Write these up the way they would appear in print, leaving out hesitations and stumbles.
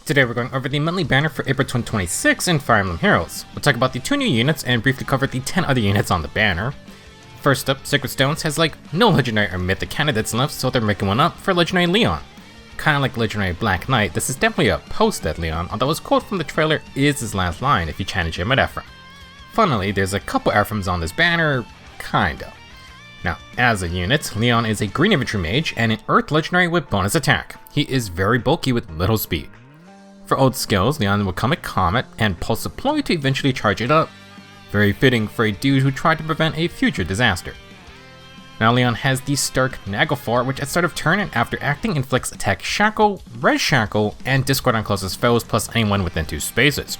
Today we're going over the monthly banner for April 2026 in Fire Emblem Heroes. We'll talk about the 2 new units and briefly cover the 10 other units on the banner. First up, Sacred Stones has no legendary or mythic candidates left, so they're making one up for legendary Lyon. Kinda like legendary Black Knight, this is definitely a post-death Lyon, although his quote from the trailer is his last line if you challenge him at Ephraim. Funnily, there's a couple Ephraims on this banner, kinda. Now, as a unit, Lyon is a green infantry mage and an earth legendary with bonus attack. He is very bulky with little speed. For old skills, Lyon will come at Comet and pulse deploy to eventually charge it up. Very fitting for a dude who tried to prevent a future disaster. Now Lyon has the Stark Naglfar, which at start of turn and after acting inflicts attack Shackle, Red Shackle, and Discord on closest foes plus anyone within 2 spaces.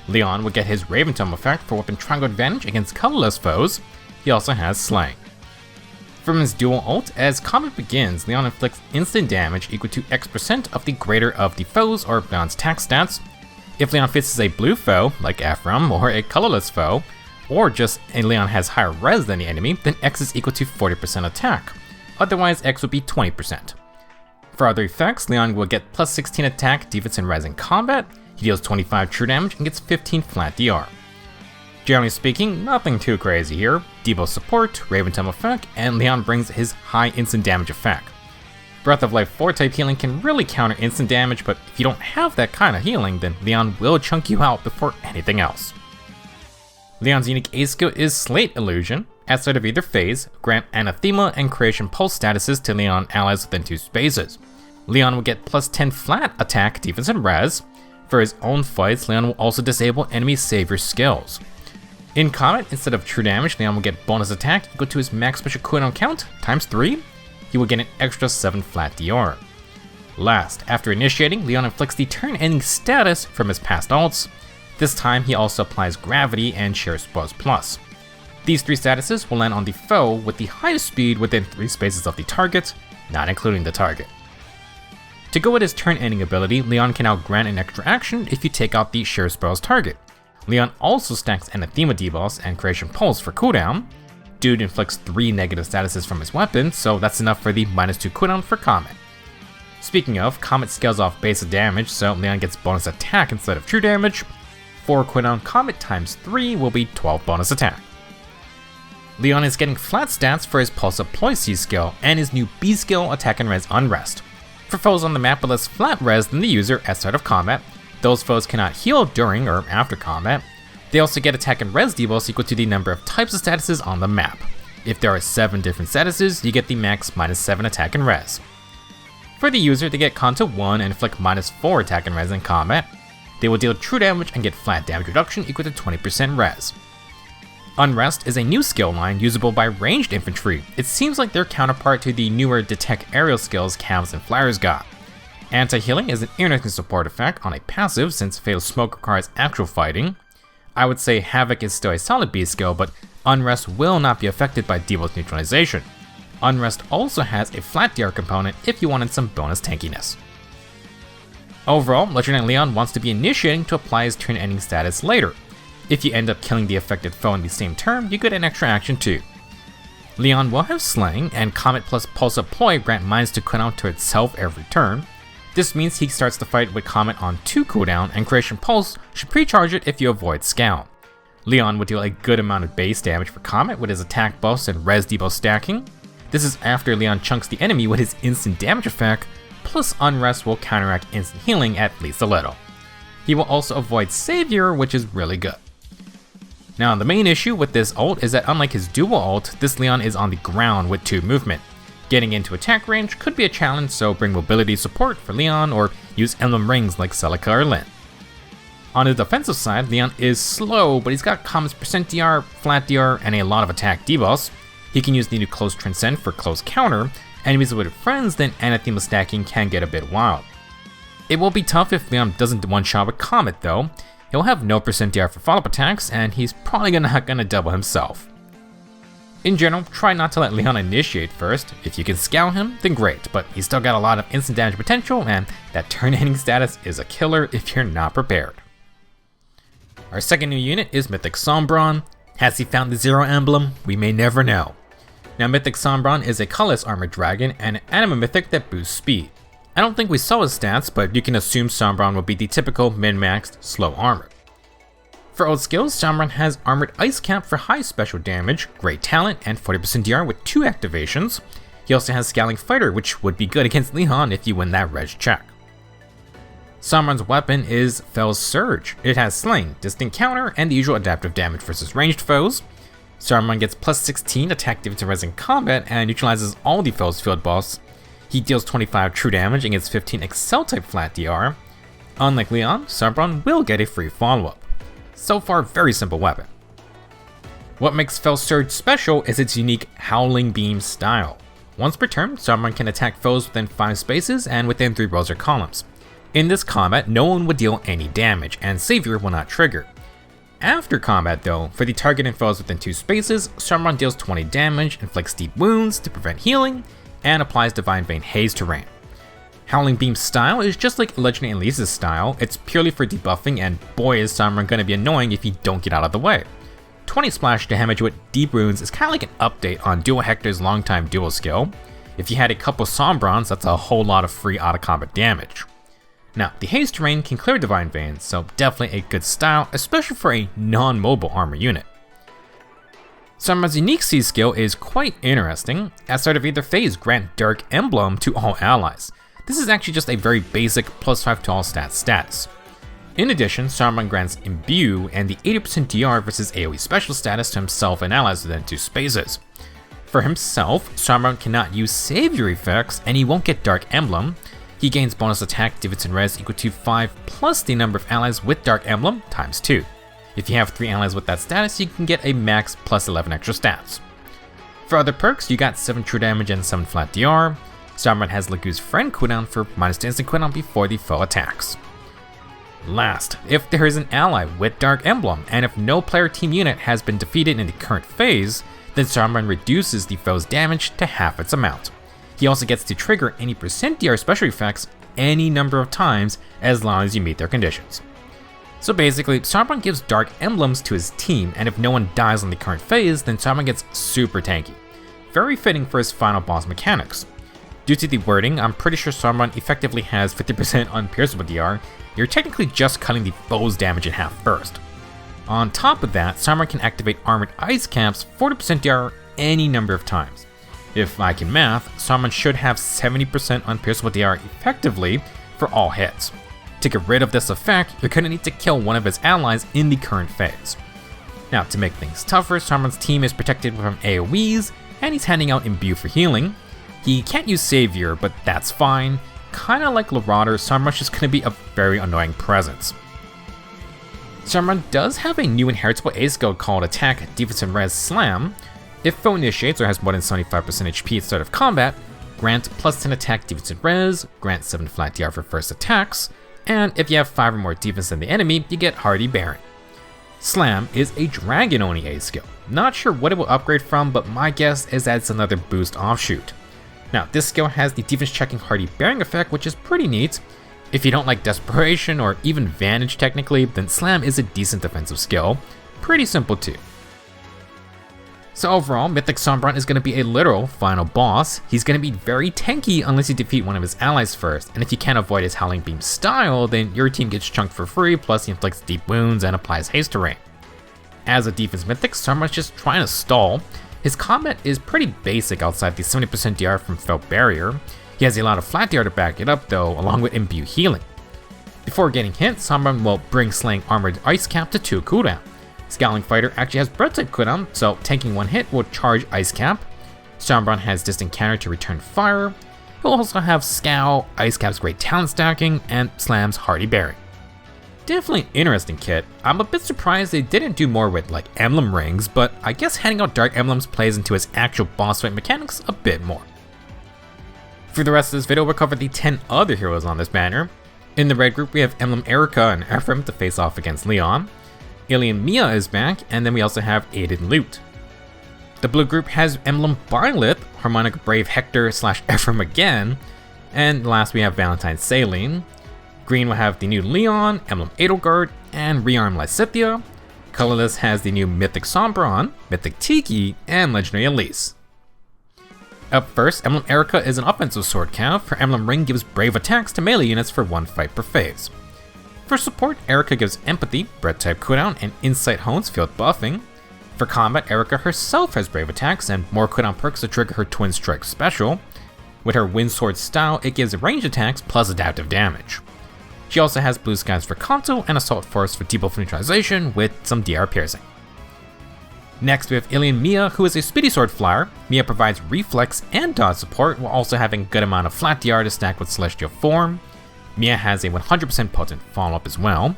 Lyon will get his Raven Tome effect for weapon triangle advantage against colorless foes. He also has Slaying. From his dual ult, as combat begins, Lyon inflicts instant damage equal to X% of the greater of the foes or Lyon's attack stats. If Lyon faces a blue foe, like Ephraim, or a colorless foe, or just a Lyon has higher res than the enemy, then X is equal to 40% attack. Otherwise, X would be 20%. For other effects, Lyon will get plus 16 attack, defense, and res in combat. He deals 25 true damage and gets 15 flat DR. Generally speaking, nothing too crazy here. Debo support, Raven Tome effect, and Lyon brings his high instant damage effect. Breath of Life 4 type healing can really counter instant damage, but if you don't have that kind of healing, then Lyon will chunk you out before anything else. Lyon's unique A skill is Slate Illusion. At start of either phase, grant Anathema and Creation Pulse statuses to Lyon allies within 2 spaces. Lyon will get plus 10 flat attack, defense, and res. For his own fights, Lyon will also disable enemy savior skills. In Comet, instead of true damage, Lyon will get bonus attack equal to his max special cooldown count, times 3. He will get an extra 7 flat DR. Last, after initiating, Lyon inflicts the turn-ending status from his past ults. This time, he also applies Gravity and Share Spoils Plus. These 3 statuses will land on the foe with the highest speed within 3 spaces of the target, not including the target. To go with his turn-ending ability, Lyon can now grant an extra action if you take out the Share Spoils target. Lyon also stacks Anathema debuffs and Creation Pulse for cooldown. Dude inflicts 3 negative statuses from his weapon, so that's enough for the -2 cooldown for Comet. Speaking of, Comet scales off basic damage, so Lyon gets bonus attack instead of true damage. For cooldown, Comet times 3 will be 12 bonus attack. Lyon is getting flat stats for his Pulse Deploy C skill and his new B skill Attack and Res Unrest. For foes on the map with less flat res than the user at start of combat, those foes cannot heal during or after combat. They also get attack and res debuffs equal to the number of types of statuses on the map. If there are 7 different statuses, you get the max -7 attack and res. For the user, they get Conto 1 and inflict -4 attack and res in combat. They will deal true damage and get flat damage reduction equal to 20% res. Unrest is a new skill line usable by ranged infantry. It seems like their counterpart to the newer Detect Aerial skills Cavs and Flyers got. Anti-healing is an internet support effect on a passive since Fatal Smoke requires actual fighting. I would say Havoc is still a solid B skill, but Unrest will not be affected by debuff neutralization. Unrest also has a flat DR component if you wanted some bonus tankiness. Overall, Legendary Lyon wants to be initiating to apply his turn-ending status later. If you end up killing the affected foe in the same turn, you get an extra action too. Lyon will have Slaying, and Comet plus Pulse Deploy grant -2 cooldown to itself every turn. This means he starts the fight with Comet on 2 cooldown, and Creation Pulse should pre-charge it if you avoid Scowl. Lyon would deal a good amount of base damage for Comet with his attack buffs and res debuff stacking. This is after Lyon chunks the enemy with his instant damage effect, plus Unrest will counteract instant healing at least a little. He will also avoid Savior, which is really good. Now, the main issue with this ult is that unlike his dual ult, this Lyon is on the ground with 2 movement. Getting into attack range could be a challenge, so bring mobility support for Lyon or use emblem rings like Celica or Lynn. On the defensive side, Lyon is slow, but he's got Comet's percent DR, flat DR, and a lot of attack debuffs. He can use the new Close Transcend for close counter. Enemies with friends, then Anathema stacking can get a bit wild. It will be tough if Lyon doesn't one-shot with Comet though. He'll have no percent DR for follow-up attacks, and he's probably not gonna double himself. In general, try not to let Lyon initiate first. If you can scowl him, then great, but he's still got a lot of instant damage potential, and that turn-ending status is a killer if you're not prepared. Our second new unit is Mythic Sombron. Has he found the Zero Emblem? We may never know. Now, Mythic Sombron is a colorless armored dragon and an anima mythic that boosts speed. I don't think we saw his stats, but you can assume Sombron will be the typical min-maxed slow armor. For old skills, Sombron has Armored Ice Cap for high special damage, great talent, and 40% DR with 2 activations. He also has Scowling Fighter, which would be good against Lyon if you win that reg check. Sombron's weapon is Fell's Surge. It has Sling, Distant Counter, and the usual adaptive damage versus ranged foes. Sombron gets plus 16 attack defense and res in combat and neutralizes all the foes' field buffs. He deals 25 true damage and gets 15 Excel type flat DR. Unlike Lyon, Sombron will get a free follow-up. So far, very simple weapon. What makes Fell's Surge special is its unique Howling Beam style. Once per turn, Sombron can attack foes within 5 spaces and within 3 rows or columns. In this combat, no one would deal any damage, and Savior will not trigger. After combat though, for the targeted foes within 2 spaces, Sombron deals 20 damage, inflicts deep wounds to prevent healing, and applies Divine Vein Haze terrain. Howling Beam style is just like Legendary Elise's style, it's purely for debuffing, and boy is Sombron gonna be annoying if you don't get out of the way. 20 splash damage with deep wounds is kinda like an update on Duo Hector's longtime dual skill. If you had a couple Sombrons, that's a whole lot of free out of combat damage. Now, the Haze terrain can clear Divine Veins, so definitely a good style, especially for a non-mobile armor unit. Sombron's unique C skill is quite interesting. At start of either phase, grant Dark Emblem to all allies. This is actually just a very basic +5 to all stats status. In addition, Sombron grants Imbue and the 80% DR versus AoE special status to himself and allies within 2 spaces. For himself, Sombron cannot use Savior effects and he won't get Dark Emblem. He gains bonus attack, defense, and res equal to 5 plus the number of allies with Dark Emblem times 2. If you have 3 allies with that status, you can get a max plus 11 extra stats. For other perks, you got 7 true damage and 7 flat DR. Sombron has Lagu's Friend cooldown for -2 instant cooldown before the foe attacks. Last, if there is an ally with Dark Emblem, and if no player team unit has been defeated in the current phase, then Sombron reduces the foe's damage to half its amount. He also gets to trigger any % DR special effects any number of times as long as you meet their conditions. So basically, Sombron gives Dark Emblems to his team, and if no one dies on the current phase, then Sombron gets super tanky. Very fitting for his final boss mechanics. Due to the wording, I'm pretty sure Sombron effectively has 50% unpierceable DR. You're technically just cutting the foe's damage in half first. On top of that, Sombron can activate Armored Ice Caps 40% DR any number of times. If I can math, Sombron should have 70% unpierceable DR effectively for all hits. To get rid of this effect, you're going to need to kill one of his allies in the current phase. Now, to make things tougher, Sombron's team is protected from AoEs, and he's handing out Imbue for healing. He can't use Savior, but that's fine. Kinda like Larauder, Sombron's just gonna be a very annoying presence. Sombron does have a new inheritable A skill called Attack, Defense, and Res Slam. If foe initiates or has more than 75% HP at start of combat, grant +10 attack, defense, and res, grant 7 flat DR for first attacks, and if you have 5 or more defense than the enemy, you get Hardy Baron. Slam is a Dragon Oni A skill. Not sure what it will upgrade from, but my guess is that it's another boost offshoot. Now, this skill has the defense checking Hardy Bearing effect, which is pretty neat. If you don't like Desperation or even Vantage technically, then Slam is a decent defensive skill. Pretty simple too. So overall, Mythic Sombron is going to be a literal final boss. He's going to be very tanky unless you defeat one of his allies first, and if you can't avoid his Howling Beam style, then your team gets chunked for free, plus he inflicts deep wounds and applies haste terrain. As a defense Mythic, Sombron's just trying to stall. His combat is pretty basic outside the 70% DR from Felt Barrier. He has a lot of flat DR to back it up though, along with Imbue healing. Before getting hit, Sombron will bring Slaying Armored Ice Cap to 2 cooldown. Scowling Fighter actually has Bread type cooldown, so tanking 1 hit will charge Ice Cap. Sombron has Distant Counter to return fire. He'll also have Scowl, Ice Cap's great talent stacking, and Slam's Hardy Bearing. Definitely an interesting kit. I'm a bit surprised they didn't do more with like emblem rings, but I guess handing out Dark Emblems plays into his actual boss fight mechanics a bit more. For the rest of this video, we'll cover the 10 other heroes on this banner. In the red group, we have Emblem Eirika and Ephraim to face off against Lyon. Illian Mia is back, and then we also have Aided and Lute. The blue group has Emblem Blyeth, Harmonic Brave Hector / Ephraim again, and last we have Valentine Celine. Green will have the new Lyon, Emblem Edelgard, and rearmed Lysithea. Colorless has the new Mythic Sombron, Mythic Tiki, and Legendary Elise. Up first, Emblem Eirika is an offensive sword cav. Her Emblem Ring gives brave attacks to melee units for 1 fight per phase. For support, Eirika gives Empathy, Breath type cooldown, and Insight Hones field buffing. For combat, Eirika herself has brave attacks and more cooldown perks to trigger her Twin Strike special. With her Wind Sword style, it gives ranged attacks plus adaptive damage. She also has Blue Skies for Kanto and Assault Force for debuff neutralization with some DR piercing. Next we have Illian Mia, who is a speedy sword flyer. Mia provides reflex and dodge support while also having a good amount of flat DR to stack with Celestial Form. Mia has a 100% potent follow-up as well.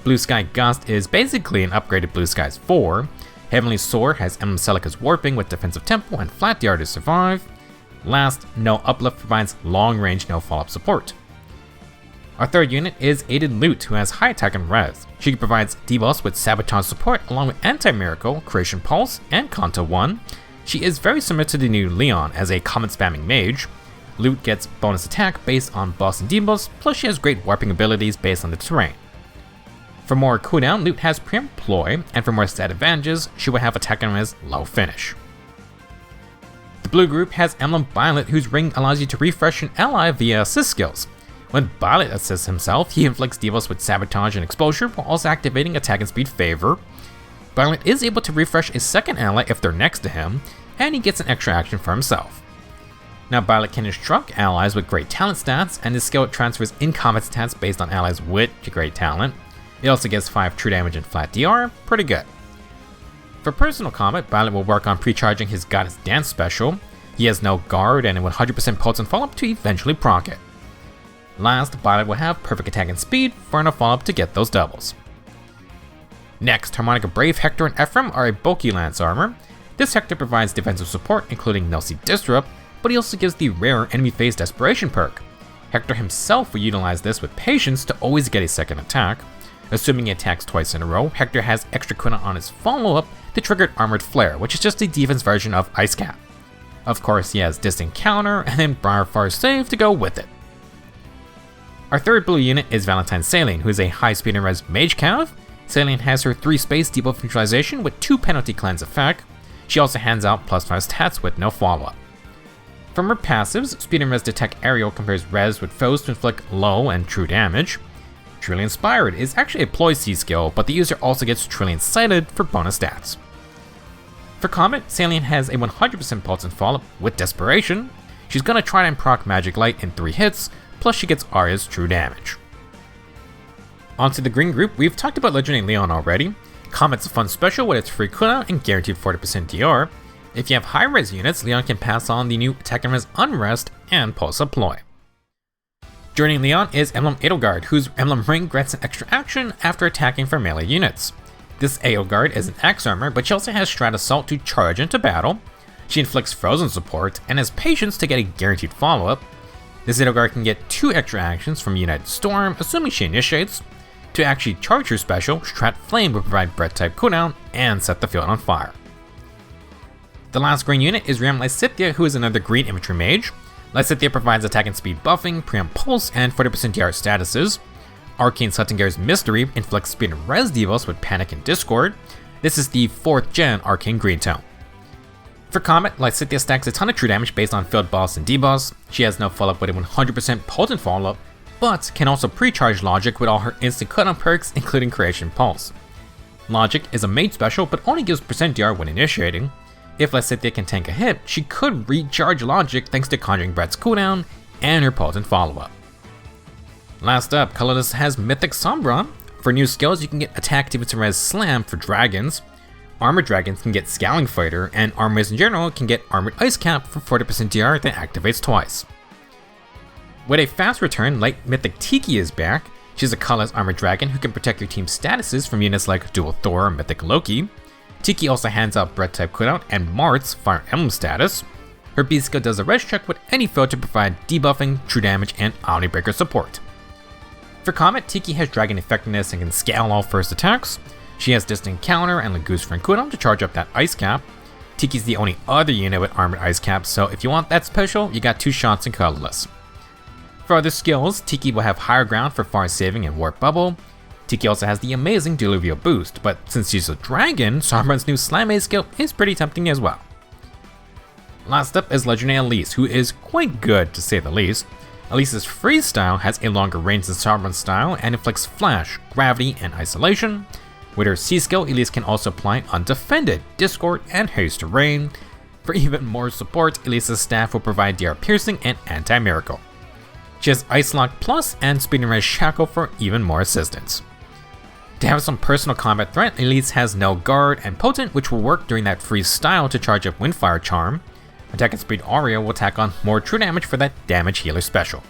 Blue Sky Gust is basically an upgraded Blue Skies 4. Heavenly Soar has Emblem Celica's Warping with defensive tempo and flat DR to survive. Last, No Uplift provides long range no follow-up support. Our third unit is Aided Lute, who has high attack and res. She provides debuffs with Sabotage support along with Anti-Miracle, Creation Pulse, and Kanto 1. She is very similar to the new Lyon as a Comet spamming mage. Lute gets bonus attack based on boss and debuffs, plus she has great warping abilities based on the terrain. For more cooldown, Lute has Preempt Ploy, and for more stat advantages, she will have attack and res low finish. The blue group has Emblem Blyeth, whose ring allows you to refresh an ally via assist skills. When Blyeth assists himself, he inflicts debuffs with Sabotage and Exposure while also activating Attack and Speed Favor. Blyeth is able to refresh a second ally if they're next to him, and he gets an extra action for himself. Now Blyeth can instruct allies with great talent stats, and his skill transfers in-combat stats based on allies with great talent. It also gets 5 true damage and flat DR, pretty good. For personal combat, Blyeth will work on pre-charging his Goddess Dance special. He has no guard and a 100% potent follow-up to eventually proc it. Last, Blyeth will have perfect attack and speed for a follow-up to get those doubles. Next, Harmonic Brave Hector and Ephraim are a bulky lance armor. This Hector provides defensive support including No Seed Disrupt, but he also gives the rare enemy phase desperation perk. Hector himself will utilize this with patience to always get a second attack. Assuming he attacks twice in a row, Hector has extra cooldown on his follow-up to trigger Armored Flare, which is just the defense version of Ice Cap. Of course, he has Distant Counter and then Briarfire Save to go with it. Our third blue unit is Valentine Celine, who is a high speed and res mage cav. Celine has her 3 space debuff neutralization with 2 penalty cleanse effect. She also hands out +5 stats with no follow-up. From her passives, speed and res detect aerial compares res with foes to inflict low and true damage. Truly Inspired is actually a ploy C skill, but the user also gets Truly Incited for bonus stats. For combat, Celine has a 100% potent follow-up with Desperation. She's gonna try and proc Magic Light in 3 hits, plus she gets Arya's true damage. Onto the green group, we've talked about Legendary Lyon already. Comets a fun special with its free cooldown and guaranteed 40% DR. If you have high res units, Lyon can pass on the new attack and res Unrest and Pulse of Ploy. Joining Lyon is Emblem Edelgard, whose Emblem Ring grants an extra action after attacking for melee units. This Edelgard is an axe armor, but she also has Strat Assault to charge into battle. She inflicts Frozen support and has Patience to get a guaranteed follow-up. This Edelgard can get 2 extra actions from United Storm, assuming she initiates. To actually charge her special, Strat Flame will provide breath type cooldown and set the field on fire. The last green unit is Lysithea, who is another green infantry mage. Lysithea provides attack and speed buffing, preempt pulse, and 40% DR statuses. Arcane Suttengare's Mystery inflicts speed and res debuffs with Panic and Discord. This is the 4th gen Arcane Green Tone. For combat, Lysithea stacks a ton of true damage based on field boss and debuffs. She has no follow-up with a 100% potent follow-up, but can also pre-charge Logic with all her instant cooldown perks, including Creation Pulse. Logic is a mage special, but only gives % DR when initiating. If Lysithea can tank a hit, she could recharge Logic thanks to Conjuring Breath's cooldown and her potent follow-up. Last up, Colorless has Mythic Sombron. For new skills, you can get Attack Defense and Res Slam for dragons. Armored dragons can get Scowling Fighter, and armors in general can get Armored Ice Cap for 40% DR that activates twice. With a fast return, Light Mythic Tiki is back. She's a colorless armored dragon who can protect your team's statuses from units like Dual Thor or Mythic Loki. Tiki also hands out Breath type cooldown and Mart's Fire Emblem status. Her B skill does a res check with any foe to provide debuffing, true damage, and Omnibreaker support. For combat, Tiki has dragon effectiveness and can scale all first attacks. She has Distant Counter and Lagoose Friend cooldown to charge up that Ice Cap. Tiki's the only other unit with armored Ice Cap, so if you want that special, you got 2 shots in Colorless. For other skills, Tiki will have Higher Ground for Far Saving and Warp Bubble. Tiki also has the amazing Deluvio boost, but since she's a dragon, Sombron's new Slime skill is pretty tempting as well. Last up is legendary Elise, who is quite good to say the least. Elise's freeze style has a longer range than Sombron's style and inflicts flash, gravity, and isolation. With her C skill, Elise can also apply Undefended, Discord, and Haste to Rain. For even more support, Elise's staff will provide DR Piercing and Anti-Miracle. She has Ice Lock Plus and Speed and Red Shackle for even more assistance. To have some personal combat threat, Elise has no guard and Potent, which will work during that freeze style to charge up Windfire Charm. Attack and Speed Aria will tack on more true damage for that damage healer special.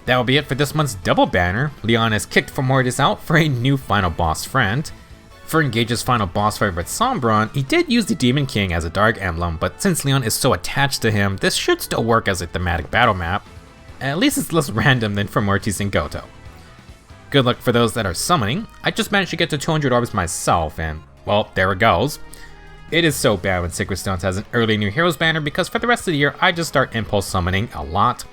That will be it for this month's double banner. Lyon is kicked from Mortis out for a new final boss friend. For Engage's final boss fight with Sombron, he did use the Demon King as a dark emblem, but since Lyon is so attached to him, this should still work as a thematic battle map. At least it's less random than for Mortis and Goto. Good luck for those that are summoning. I just managed to get to 200 orbs myself, and well, there it goes. It is so bad when Sacred Stones has an early new heroes banner because for the rest of the year I just start impulse summoning a lot.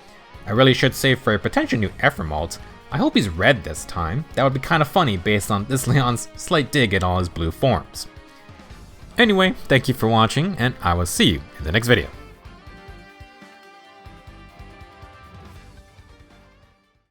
I really should save for a potential new Ephraim ult. I hope he's red this time. That would be kind of funny based on this Lyon's slight dig at all his blue forms. Anyway, thank you for watching, and I will see you in the next video.